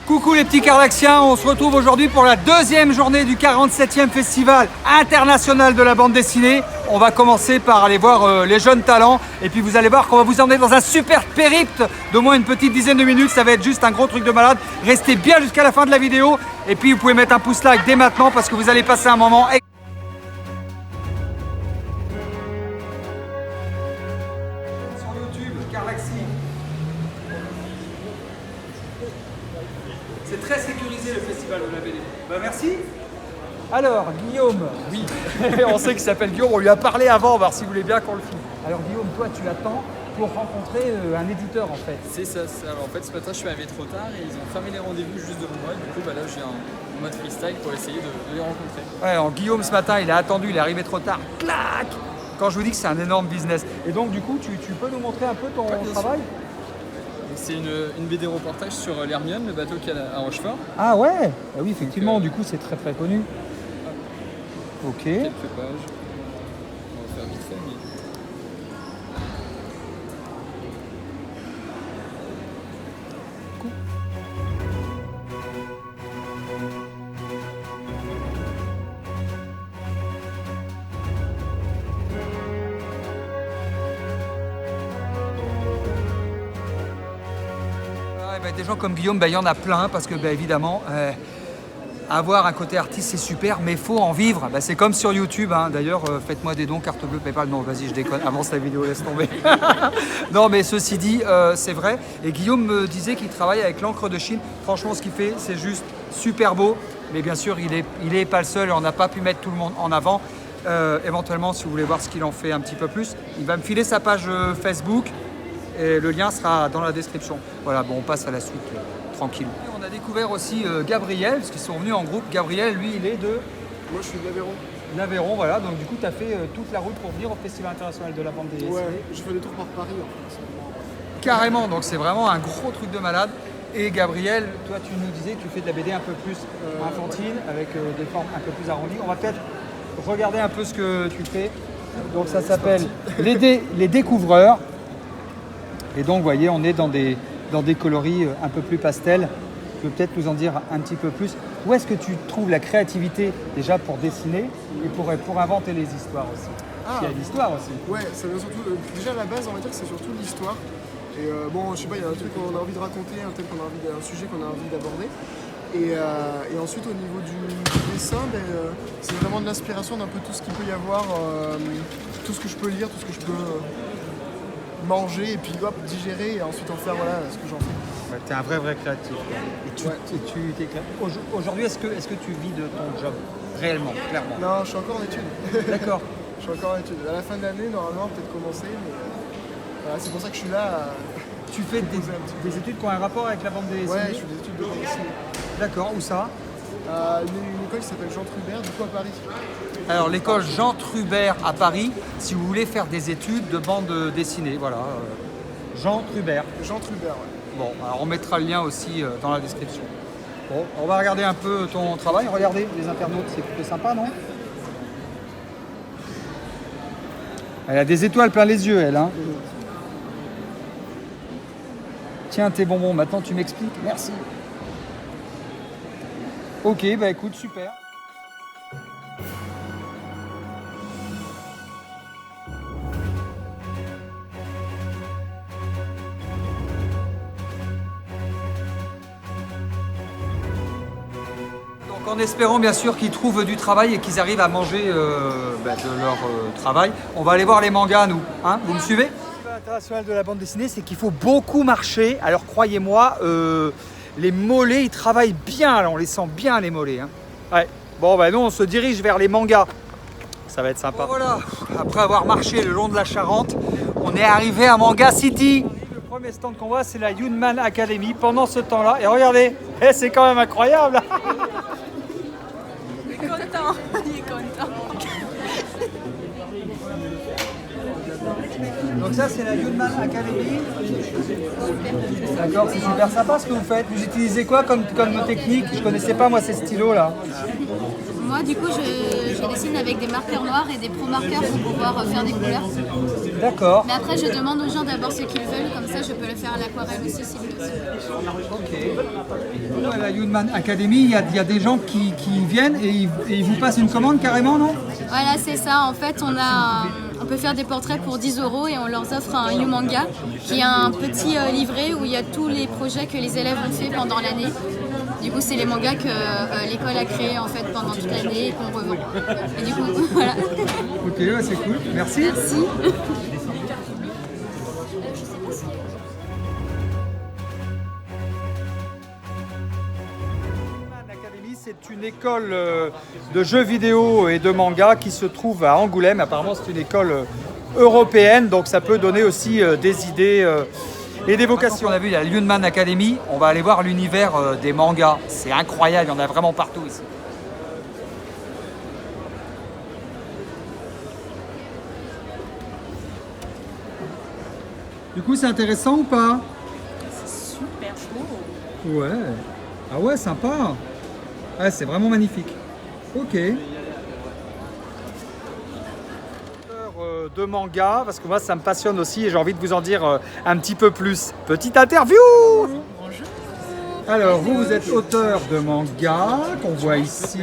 Coucou les petits Cardaxiens, on se retrouve aujourd'hui pour la deuxième journée du 47e Festival international de la bande dessinée. On va commencer par aller voir les jeunes talents et puis vous allez voir qu'on va vous emmener dans un super périple d'au moins une petite dizaine de minutes. Ça va être juste un gros truc de malade. Restez bien jusqu'à la fin de la vidéo et puis vous pouvez mettre un pouce like dès maintenant parce que vous allez passer un moment sur YouTube, Cardaxi. C'est très sécurisé le festival de la BD. Bah merci. Alors Guillaume, oui, on sait qu'il s'appelle Guillaume, on lui a parlé avant, on va voir s'il voulait bien qu'on le filme. Alors Guillaume, toi tu attends pour rencontrer un éditeur en fait. C'est ça, alors en fait ce matin je suis arrivé trop tard et ils ont fermé les rendez-vous juste devant moi. Du coup là je viens en mode freestyle pour essayer de les rencontrer. Ouais, alors Guillaume ce matin il a attendu, il est arrivé trop tard, clac. Quand je vous dis que c'est un énorme business. Et donc du coup tu peux nous montrer un peu ton travail? C'est une BD reportage sur l'Hermione, le bateau qu'il y a à Rochefort. Ah ouais, ah oui effectivement, du coup c'est très très connu. Ok. Quelques pages. On va faire vite fait, mais... Des gens comme Guillaume, il y en a plein parce que évidemment, avoir un côté artiste c'est super, mais il faut en vivre. C'est comme sur YouTube, hein. D'ailleurs, faites-moi des dons, carte bleue, PayPal. Non, vas-y, je déconne, avance la vidéo, laisse tomber. Non, mais ceci dit, c'est vrai. Et Guillaume me disait qu'il travaille avec l'encre de Chine. Franchement, ce qu'il fait, c'est juste super beau. Mais bien sûr, il est pas le seul et on n'a pas pu mettre tout le monde en avant. Éventuellement, si vous voulez voir ce qu'il en fait un petit peu plus, il va me filer sa page Facebook. Et le lien sera dans la description. Voilà, bon, on passe à la suite, tranquille. On a découvert aussi Gabriel, parce qu'ils sont venus en groupe. Gabriel, lui, il est de... Moi, je suis de l'Aveyron. L'Aveyron, voilà. Donc, du coup, tu as fait toute la route pour venir au Festival international de la bande dessinée. Ouais, je fais des tours par Paris, en fait. Carrément, donc c'est vraiment un gros truc de malade. Et Gabriel, toi, tu nous disais que tu fais de la BD un peu plus infantile, avec des formes un peu plus arrondies. On va peut-être regarder un peu ce que tu fais. Donc, ça s'appelle Les Découvreurs. Et donc, vous voyez, on est dans des coloris un peu plus pastels. Tu peux peut-être nous en dire un petit peu plus. Où est-ce que tu trouves la créativité déjà pour dessiner et pour inventer les histoires aussi? Il y a l'histoire aussi. Ouais, ça vient surtout... déjà, à la base, on va dire que c'est surtout l'histoire. Et bon, je sais pas, il y a un truc qu'on a envie de raconter, un sujet qu'on a envie d'aborder. Et ensuite, au niveau du dessin, c'est vraiment de l'inspiration d'un peu tout ce qu'il peut y avoir, tout ce que je peux lire, tout ce que je peux... manger et puis hop, digérer et ensuite en faire ce que j'en fais. Ouais, tu es un vrai créatif. Et tu t'éclates. Aujourd'hui, est-ce que tu vis de ton job réellement, clairement? Non, je suis encore en études. D'accord. Je suis encore en études. À la fin de l'année, normalement, peut-être commencer, mais voilà, c'est pour ça que je suis là. Tu fais des études qui ont un rapport avec la bande dessinée? Ouais, je fais des études de bande dessinée. D'accord, où ça? Une école qui s'appelle Jean Trubert, du coup à Paris. Alors l'école Jean Trubert à Paris, si vous voulez faire des études de bande dessinée, voilà. Jean Trubert. Jean Trubert, ouais. Bon, alors on mettra le lien aussi dans la description. Bon, on va regarder un peu ton travail. Regardez, les internautes, c'est plutôt sympa, non? Elle a des étoiles plein les yeux, elle. Hein. Tiens, tes bonbons, maintenant tu m'expliques. Merci. Ok, bah écoute, super. En espérant bien sûr qu'ils trouvent du travail et qu'ils arrivent à manger de leur travail. On va aller voir les mangas nous, hein, vous me suivez? International de la bande dessinée, c'est qu'il faut beaucoup marcher. Alors croyez-moi, les mollets ils travaillent bien, là, on les sent bien les mollets. Hein. Ouais. Bon nous on se dirige vers les mangas. Ça va être sympa. Bon, voilà, après avoir marché le long de la Charente, on est arrivé à Manga City. Le premier stand qu'on voit c'est la Yunman Academy pendant ce temps-là. Et regardez, c'est quand même incroyable. Il est content. Donc Donc ça, c'est la Yunman Academy. D'accord, c'est super sympa ce que vous faites. Vous utilisez quoi comme technique? Je connaissais pas moi ces stylos-là. Moi, du coup, je dessine avec des marqueurs noirs et des pro-marqueurs pour pouvoir faire des couleurs. D'accord. Mais après, je demande aux gens d'abord ce qu'ils veulent, comme ça, je peux le faire à l'aquarelle aussi, s'ils le souhaitent. Ok. À la Yunman Academy, il y a des gens qui viennent et ils vous passent une commande carrément, non? Voilà, c'est ça. En fait, on peut faire des portraits pour 10 € et on leur offre un Umanga, qui est un petit livret où il y a tous les projets que les élèves ont fait pendant l'année. Du coup, c'est les mangas que l'école a créés en fait pendant toute l'année et qu'on revend. Et du coup, voilà. Ok, ouais, c'est cool. Merci. Merci. Academy, c'est une école de jeux vidéo et de manga qui se trouve à Angoulême. Apparemment, c'est une école européenne, donc ça peut donner aussi des idées et des vocations. On a vu la Yunman Academy, on va aller voir l'univers des mangas. C'est incroyable, il y en a vraiment partout ici. Du coup, c'est intéressant ou pas? C'est super chaud. Ouais. Ah ouais, sympa. Ah, c'est vraiment magnifique. Ok. De manga, parce que moi ça me passionne aussi et j'ai envie de vous en dire un petit peu plus. Petite interview. Bonjour. Alors vous êtes auteur de manga qu'on voit ici.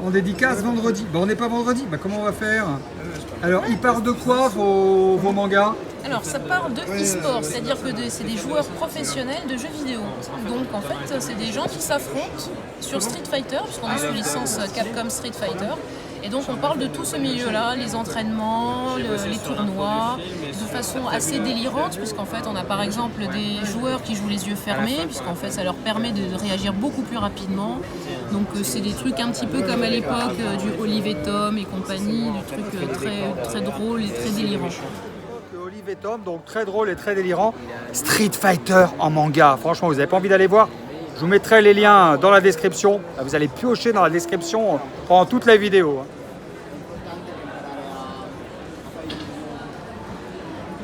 On dédicace vendredi. Bon, on n'est pas vendredi, bah, comment on va faire? Alors ils parlent de quoi vos mangas? Alors ça part de e-sport, c'est-à-dire que c'est des joueurs professionnels de jeux vidéo. Donc en fait c'est des gens qui s'affrontent sur Street Fighter, puisqu'on est sous licence Capcom Street Fighter. Et donc on parle de tout ce milieu-là, les entraînements, les tournois, de façon assez délirante, puisqu'en fait on a par exemple des joueurs qui jouent les yeux fermés, puisqu'en fait ça leur permet de réagir beaucoup plus rapidement. Donc c'est des trucs un petit peu comme à l'époque du Olive et Tom et compagnie, du truc très drôle et très délirant. Olive et Tom, donc très drôle et très délirant. Street Fighter en manga, franchement vous n'avez pas envie d'aller voir? Je vous mettrai les liens dans la description. Vous allez piocher dans la description pendant toute la vidéo.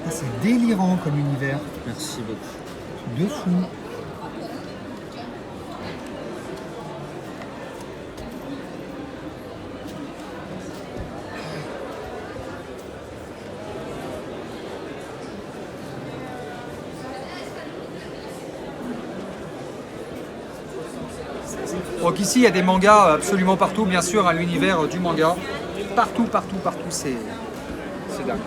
C'est délirant comme univers. Merci beaucoup. De fou. Donc ici, il y a des mangas absolument partout, bien sûr, à l'univers du manga. Partout, c'est dingue.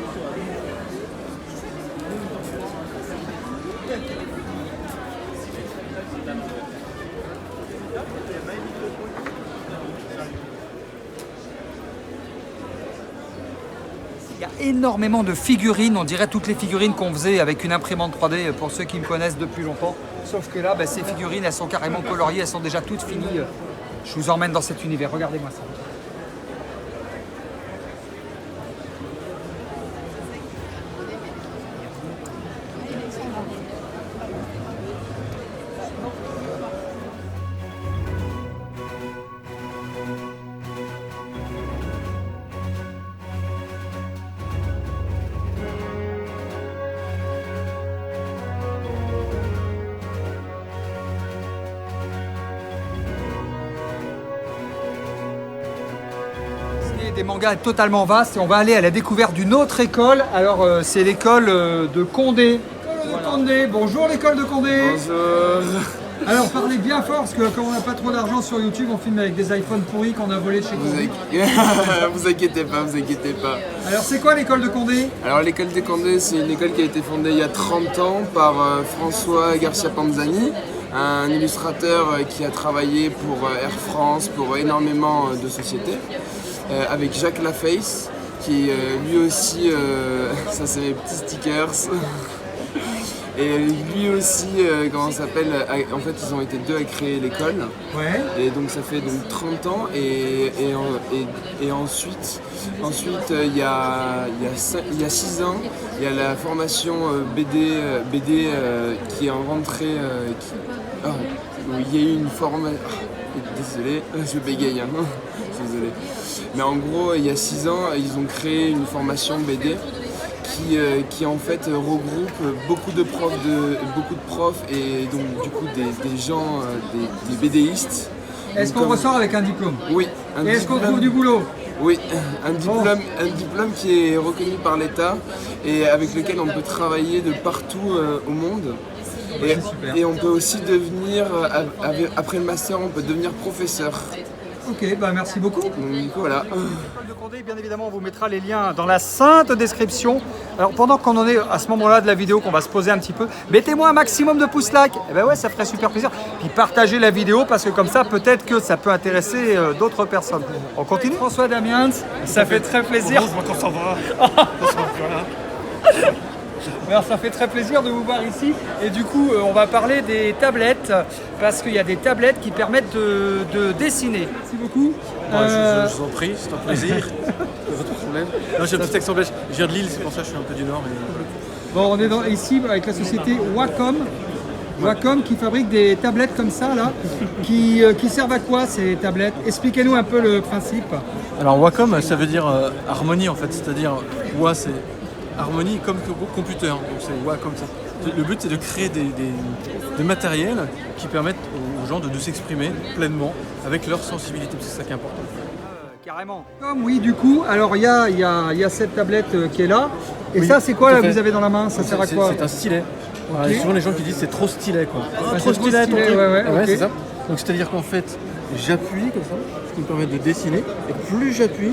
Il y a énormément de figurines, on dirait toutes les figurines qu'on faisait avec une imprimante 3D pour ceux qui me connaissent depuis longtemps. Sauf que là, ces figurines, elles sont carrément coloriées, elles sont déjà toutes finies. Je vous emmène dans cet univers, regardez-moi ça. Des mangas totalement vastes et on va aller à la découverte d'une autre école. Alors c'est l'école de Condé. Condé. Bonjour l'école de Condé. Bonjour. Alors parlez bien fort parce que comme on n'a pas trop d'argent sur YouTube, on filme avec des iPhones pourris qu'on a volés chez Condé. Vous inquiétez pas, vous inquiétez pas. Alors c'est quoi l'école de Condé? Alors l'école de Condé, c'est une école qui a été fondée il y a 30 ans par François Garcia Panzani, un illustrateur qui a travaillé pour Air France, pour énormément de sociétés. Avec Jacques Laface, qui lui aussi, ça c'est mes petits stickers, et lui aussi, comment ça s'appelle, en fait ils ont été deux à créer l'école, Ouais. et donc ça fait donc 30 ans, et ensuite il y a 6 ans, il y a la formation BD qui est en rentrée, où il y a eu une formation, désolé, je bégaye, hein. Désolé. Mais en gros, il y a 6 ans, ils ont créé une formation BD qui en fait regroupe beaucoup de profs et donc du coup des gens, des BDistes. Est-ce qu'on ressort avec un diplôme? Oui. Et est-ce qu'on trouve du boulot? Oui, un diplôme qui est reconnu par l'État et avec lequel on peut travailler de partout au monde. Et on peut aussi devenir, après le master, on peut devenir professeur. Ok, bah merci beaucoup. Donc voilà. L'école de Condé, bien évidemment, on vous mettra les liens dans la sainte description. Alors pendant qu'on en est à ce moment-là de la vidéo, qu'on va se poser un petit peu, mettez-moi un maximum de pouces like. Eh ben ouais, ça ferait super plaisir. Puis partagez la vidéo parce que comme ça, peut-être que ça peut intéresser d'autres personnes. On continue. François Damiens, ça fait très plaisir. Quand ça va. Alors ça fait très plaisir de vous voir ici et du coup on va parler des tablettes parce qu'il y a des tablettes qui permettent de dessiner. Merci beaucoup. Je vous en prie, c'est un plaisir. Votre problème. Non, j'ai un petit accent belge. Je viens de Lille, c'est pour ça que je suis un peu du Nord. Mais... Bon, on est ici avec la société Wacom qui fabrique des tablettes comme ça là, qui servent à quoi ces tablettes? Expliquez-nous un peu le principe. Alors Wacom, ça veut dire harmonie en fait, c'est-à-dire Wa c'est harmonie comme computer, donc c'est Wacom ça. Le but c'est de créer des matériels qui permettent aux gens de s'exprimer pleinement avec leur sensibilité, c'est ça qui est important. Carrément. Comme oui, du coup, alors il y a cette tablette qui est là. Et oui, ça, c'est quoi là, que fait. vous avez dans la main? Ça sert à quoi? C'est un stylet. Voilà, Okay. souvent les gens qui disent c'est trop stylet quoi. Ah, trop stylet, ouais, okay. C'est ça. Donc c'est-à-dire qu'en fait, j'appuie comme ça, ce qui me permet de dessiner. Et plus j'appuie,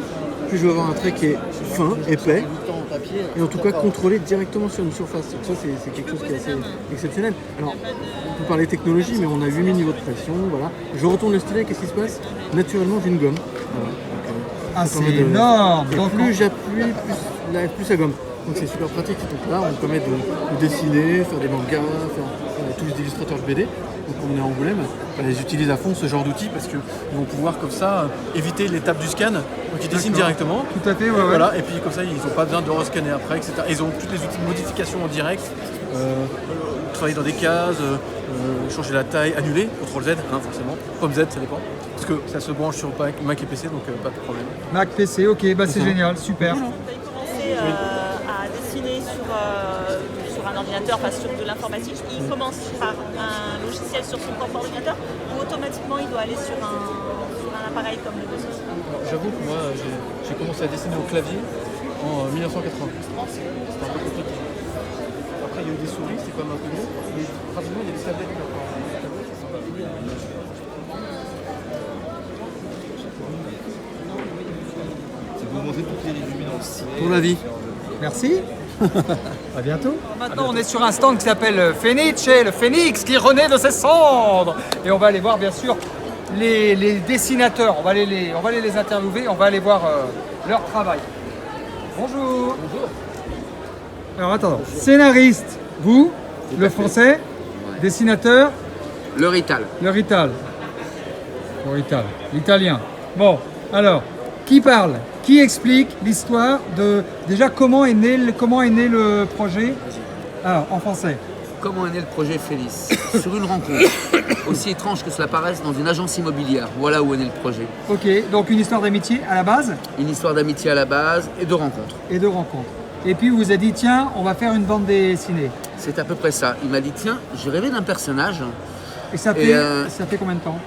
plus je vais avoir un trait qui est fin, épais, et en tout cas contrôlé directement sur une surface. Donc ça c'est quelque chose qui est assez exceptionnel. Alors, on peut parler technologie, mais on a 8000 niveaux de pression, voilà. Je retourne le stylet, qu'est-ce qui se passe? Naturellement j'ai une gomme. Voilà. Ah, c'est énorme! Et plus j'appuie, plus ça gomme. Donc c'est super pratique. Donc là, on permet de dessiner, faire des mangas, faire tous les illustrateurs de BD. Donc on est à Angoulême, on les utilise à fond ce genre d'outils parce qu'ils vont pouvoir comme ça éviter l'étape du scan. Donc ils dessinent directement. Tout à fait, ouais. Voilà, et puis comme ça, ils n'ont pas besoin de rescanner après, etc. Ils ont tous les outils de modification en direct. Travailler dans des cases, changer la taille, annuler, CTRL Z, hein, forcément. Pomme Z, ça dépend. Parce que ça se branche sur Mac et PC, donc pas de problème. Mac, PC, ok, bah c'est génial, super. Vous avez commencé à dessiner sur un ordinateur, enfin sur de l'informatique. Il commence par un logiciel sur son propre ordinateur ou automatiquement il doit aller sur un appareil comme le vôtre? J'avoue que moi j'ai commencé à dessiner au clavier en 1980. C'était un peu compliqué. Après il y a eu des souris, c'est quand même un peu mieux. Mais pratiquement il y a des tablettes qui pour la vie. Merci. À bientôt. Maintenant, on est sur un stand qui s'appelle Fenice, le phénix qui renaît de ses cendres. Et on va aller voir, bien sûr, les dessinateurs. On va aller les interviewer, on va aller voir leur travail. Bonjour. Bonjour. Alors, attends. Scénariste, vous, le français, dessinateur. Le Rital. Le Rital. Le Rital. L'italien. Bon, alors, qui parle? Qui explique l'histoire de... Déjà, comment est né le projet? Alors, en français. Comment est né le projet Felice? Sur une rencontre, aussi étrange que cela paraisse, dans une agence immobilière. Voilà où est né le projet. Ok, donc une histoire d'amitié à la base? Une histoire d'amitié à la base et de rencontre. Et de rencontre. Et puis, vous vous êtes dit, tiens, on va faire une bande dessinée. C'est à peu près ça. Il m'a dit, tiens, j'ai rêvé d'un personnage. Et ça fait combien de temps?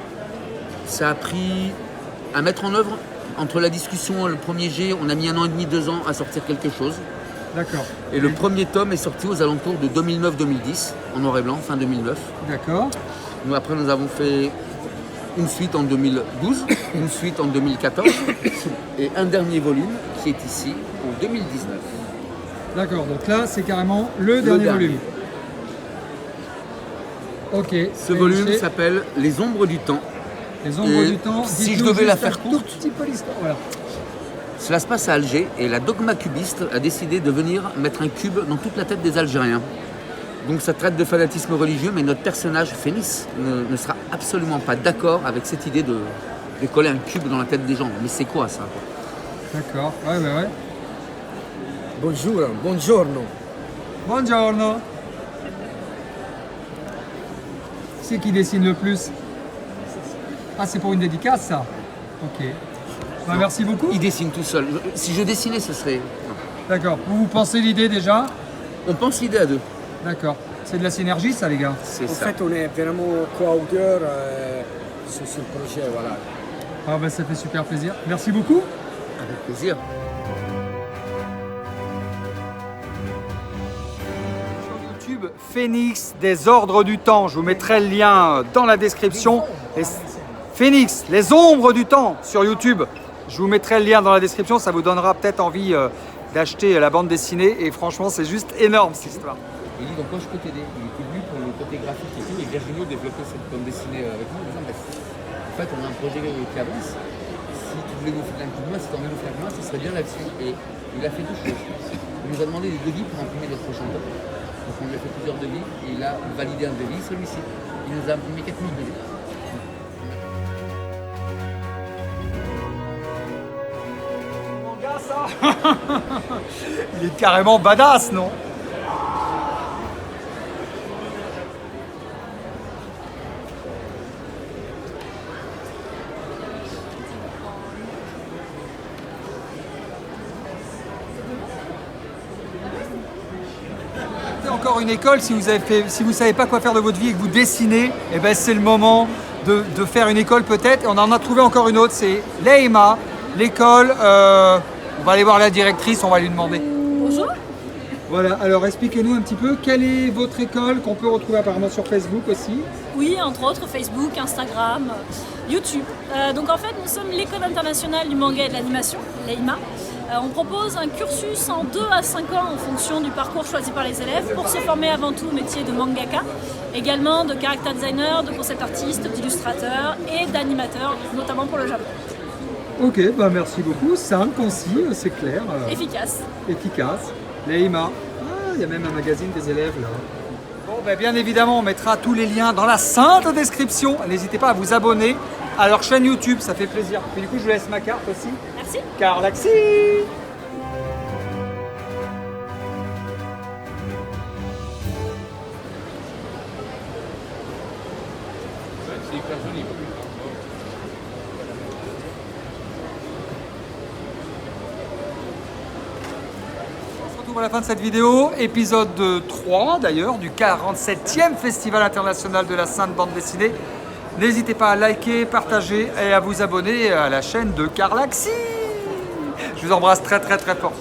Ça a pris à mettre en œuvre. Entre la discussion et le premier jet, on a mis 1 an et demi, 2 ans à sortir quelque chose. D'accord. Et le premier tome est sorti aux alentours de 2009-2010, en noir et blanc, fin 2009. D'accord. Nous, après, nous avons fait une suite en 2012, une suite en 2014 et un dernier volume qui est ici en 2019. D'accord, donc là, c'est carrément le dernier volume. Ok. Ce volume s'appelle Les Ombres du Temps. Les Ombres du Temps. Si je devais la faire courte, petit peu l'histoire. Voilà. Cela se passe à Alger et la dogma cubiste a décidé de venir mettre un cube dans toute la tête des Algériens. Donc ça traite de fanatisme religieux, mais notre personnage, Fenice, ne sera absolument pas d'accord avec cette idée de coller un cube dans la tête des gens. Mais c'est quoi ça? D'accord, ouais. Bonjour, buongiorno. Buongiorno. C'est qui dessine le plus? Ah, c'est pour une dédicace, ça? Ok. Bah, merci beaucoup. Il dessine tout seul. Si je dessinais, ce serait... Non. D'accord. Vous pensez l'idée déjà? On pense l'idée à deux. D'accord. C'est de la synergie ça les gars? C'est En ça. fait, on est vraiment co-auteur sur ce projet, voilà. Ah bah ça fait super plaisir. Merci beaucoup. Avec plaisir. Sur YouTube, Phénix des Ordres du Temps. Je vous mettrai le lien dans la description. Phénix, les Ombres du Temps sur YouTube. Je vous mettrai le lien dans la description. Ça vous donnera peut-être envie d'acheter la bande dessinée. Et franchement, c'est juste énorme cette histoire. Il dit donc moi je peux t'aider. Il était venu pour le côté graphique et tout. Et Virginie développait cette bande dessinée avec nous en disant en fait on a un projet qui avance. Si tu voulais nous faire un coup de main, si tu as envie de nous faire un coup de main, ce serait bien là-dessus. Et il a fait deux choses. Il nous a demandé des devis pour imprimer les prochains tomes. Donc on lui a fait plusieurs devis et il a validé un devis, celui-ci. Il nous a imprimé 4000 devis. Mon gars, ça il est carrément badass, non? Encore une école, si vous savez pas quoi faire de votre vie et que vous dessinez, eh ben c'est le moment de faire une école peut-être. Et on en a trouvé encore une autre, c'est l'EIMA, l'école. On va aller voir la directrice, on va lui demander. Bonjour. Voilà, alors expliquez-nous un petit peu, quelle est votre école qu'on peut retrouver apparemment sur Facebook aussi? Oui, entre autres Facebook, Instagram, YouTube. Donc en fait, nous sommes l'école internationale du manga et de l'animation, l'EIMA. On propose un cursus en 2 à 5 ans en fonction du parcours choisi par les élèves pour se former avant tout au métier de mangaka, également de character designer, de concept artiste, d'illustrateur et d'animateur, notamment pour le Japon. Ok, bah merci beaucoup, simple, concis, c'est clair. Efficace. Efficace. L'EIMA. Ah, il y a même un magazine des élèves là. Bon, ben, bien évidemment, on mettra tous les liens dans la sainte description. N'hésitez pas à vous abonner à leur chaîne YouTube, ça fait plaisir. Et du coup, je vous laisse ma carte aussi. Merci. Carlaxi. C'est hyper joli. On se retrouve à la fin de cette vidéo, épisode 3 d'ailleurs, du 47e Festival international de la Sainte Bande Dessinée. N'hésitez pas à liker, partager et à vous abonner à la chaîne de Carlaxi. Je vous embrasse très très très fort.